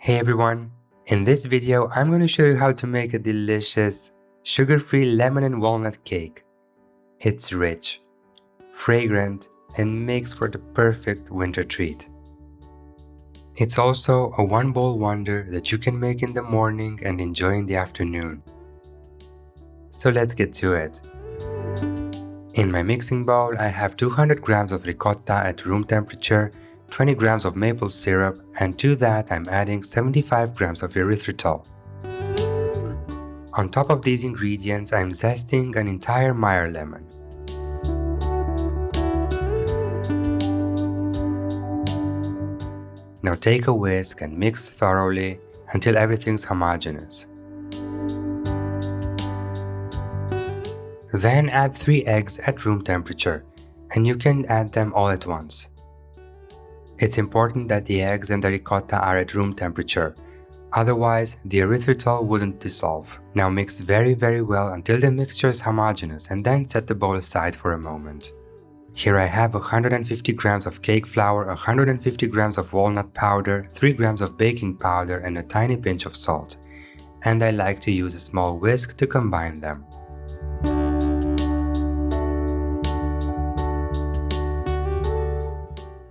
Hey everyone! In this video, I'm going to show you how to make a delicious sugar-free lemon and walnut cake. It's rich, fragrant, and makes for the perfect winter treat. It's also a one-bowl wonder that you can make in the morning and enjoy in the afternoon. So let's get to it. In my mixing bowl, I have 200 grams of ricotta at room temperature, 20 grams of maple syrup, and to that I'm adding 75 grams of erythritol. On top of these ingredients, I'm zesting an entire Meyer lemon. Now take a whisk and mix thoroughly until everything's homogeneous. Then add 3 eggs at room temperature, and you can add them all at once. It's important that the eggs and the ricotta are at room temperature, otherwise the erythritol wouldn't dissolve. Now mix very well until the mixture is homogeneous and then set the bowl aside for a moment. Here I have 150 grams of cake flour, 150 grams of walnut powder, 3 grams of baking powder and a tiny pinch of salt. And I like to use a small whisk to combine them.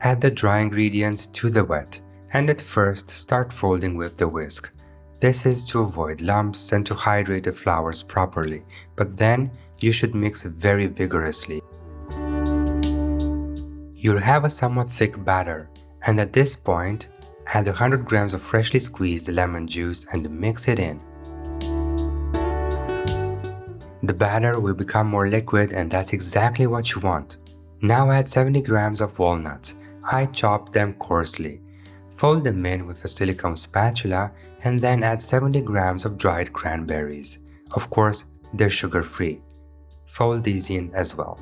Add the dry ingredients to the wet, and at first start folding with the whisk. This is to avoid lumps and to hydrate the flours properly, but then you should mix very vigorously. You'll have a somewhat thick batter, and at this point, add 100 grams of freshly squeezed lemon juice and mix it in. The batter will become more liquid, and that's exactly what you want. Now add 70 grams of walnuts. I chopped them coarsely. Fold them in with a silicone spatula and then add 70 grams of dried cranberries. Of course, they're sugar-free. Fold these in as well.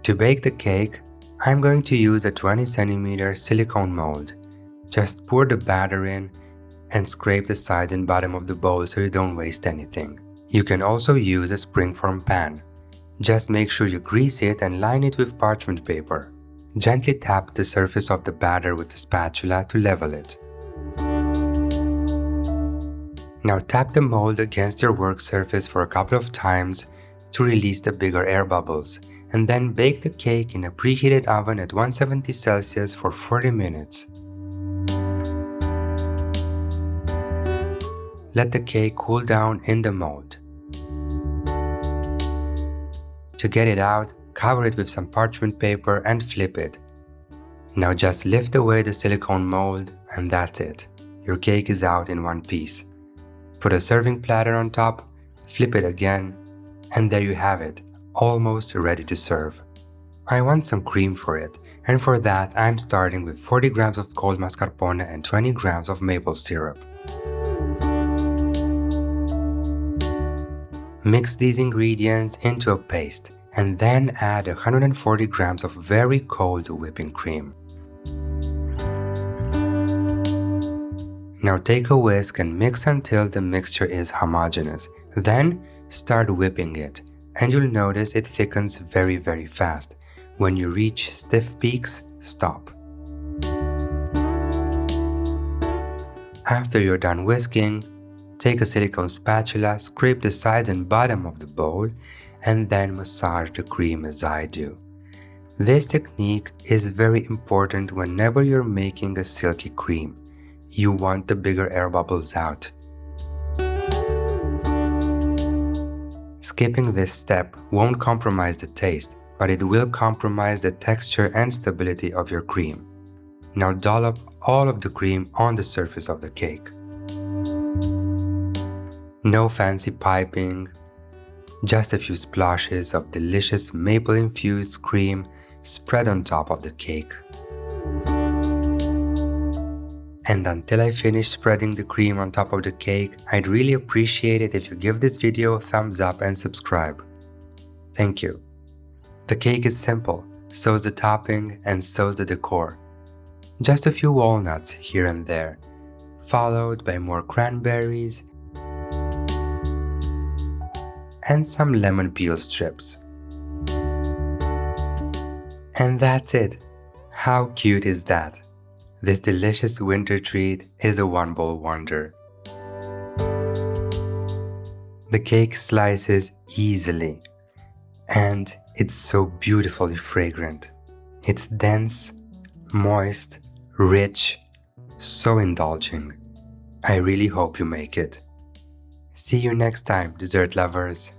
To bake the cake, I'm going to use a 20 cm silicone mold. Just pour the batter in and scrape the sides and bottom of the bowl so you don't waste anything. You can also use a springform pan. Just make sure you grease it and line it with parchment paper. Gently tap the surface of the batter with the spatula to level it. Now tap the mold against your work surface for a couple of times to release the bigger air bubbles, and then bake the cake in a preheated oven at 170 Celsius for 40 minutes. Let the cake cool down in the mold. To get it out, cover it with some parchment paper and flip it. Now just lift away the silicone mold and that's it. Your cake is out in one piece. Put a serving platter on top, flip it again, and there you have it, almost ready to serve. I want some cream for it, and for that I'm starting with 40 grams of cold mascarpone and 20 grams of maple syrup. Mix these ingredients into a paste and then add 140 grams of very cold whipping cream. Now take a whisk and mix until the mixture is homogeneous. Then start whipping it, and you'll notice it thickens very fast. When you reach stiff peaks, stop. After you're done whisking, take a silicone spatula, scrape the sides and bottom of the bowl, and then massage the cream as I do. This technique is very important whenever you're making a silky cream. You want the bigger air bubbles out. Skipping this step won't compromise the taste, but it will compromise the texture and stability of your cream. Now dollop all of the cream on the surface of the cake. No fancy piping, just a few splashes of delicious maple-infused cream spread on top of the cake. And until I finish spreading the cream on top of the cake, I'd really appreciate it if you give this video a thumbs up and subscribe. Thank you. The cake is simple, so's the topping and so's the decor. Just a few walnuts here and there, followed by more cranberries and some lemon peel strips. And that's it. How cute is that? This delicious winter treat is a one-bowl wonder. The cake slices easily, and it's so beautifully fragrant. It's dense, moist, rich, so indulging. I really hope you make it. See you next time, dessert lovers.